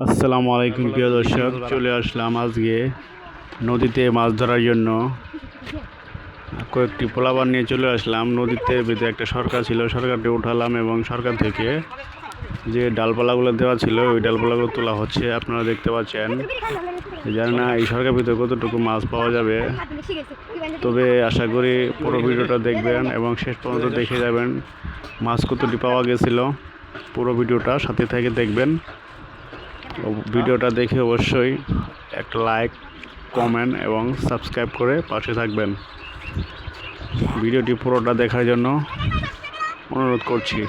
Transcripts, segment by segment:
আসসালামু আলাইকুম প্রিয় দর্শক, চলে আসলাম আজকে নদীতে মাছ ধরার জন্য। কয়েকটি পোলাবান নিয়ে চলে আসলাম। নদীতে ভিতরে একটা সরকার ছিল, সরকারটি উঠালাম এবং সরকার থেকে যে ডালপালাগুলো দেওয়া ছিল ওই ডালপালাগুলো তোলা হচ্ছে। আপনারা দেখতে পাচ্ছেন। জানি না এই সরকার ভিতরে কতটুকু মাছ পাওয়া যাবে, তবে আশা করি পুরো ভিডিওটা দেখবেন এবং শেষ পর্যন্ত দেখে যাবেন মাছ কতটি পাওয়া গেছিল। পুরো ভিডিওটা সাথে থেকে দেখবেন। ভিডিওটা দেখে অবশ্যই একটা লাইক, কমেন্ট এবং সাবস্ক্রাইব করে পাশে থাকবেন। ভিডিওটি পুরোটা দেখার জন্য অনুরোধ করছি।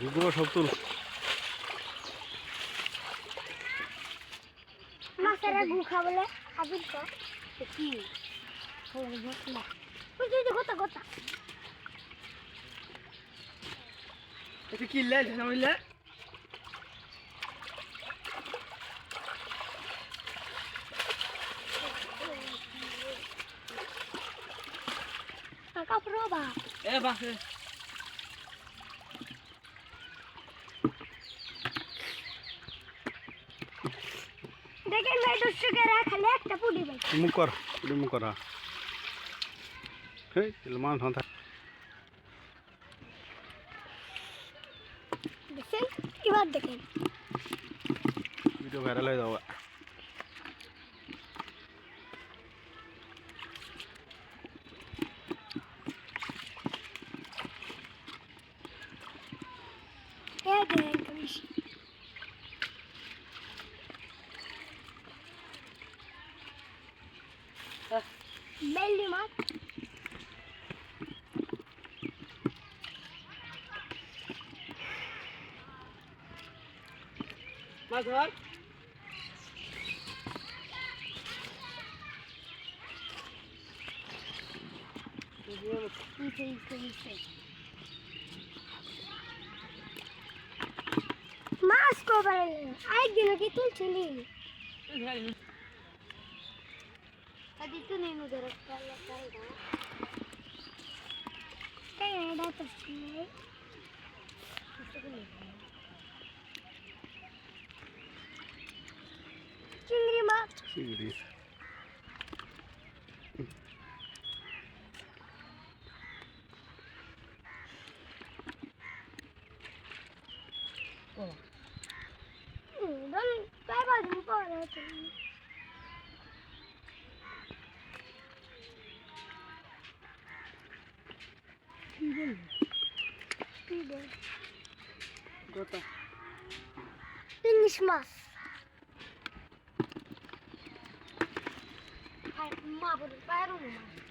গোবর সব তুল। মাছেরা গু খাবলে আবির তো কি হলো না বুঝি গোটা গোটা এটা কি লে জানাইলে কাপড়বা এ বাহ দেখেন ভাই দর্শকেরা খালি একটা পুডি ভাই মুখ কর, মুখ করা। হেই মান থাক। দেখেন এবার দেখেন ভিডিও ভাইরাল হয়ে যাবে। এই দেখেন কমিশ বেলি মাছ মাছ ধর মাছ কবার একদিন কি তুলছিলি আদি তো নেই নজর কালা কালা এই এটা তো চিংড়ি মাছ চিংড়ি don cái bà chúng tôi là গোটা English mass. Hai, ma, por el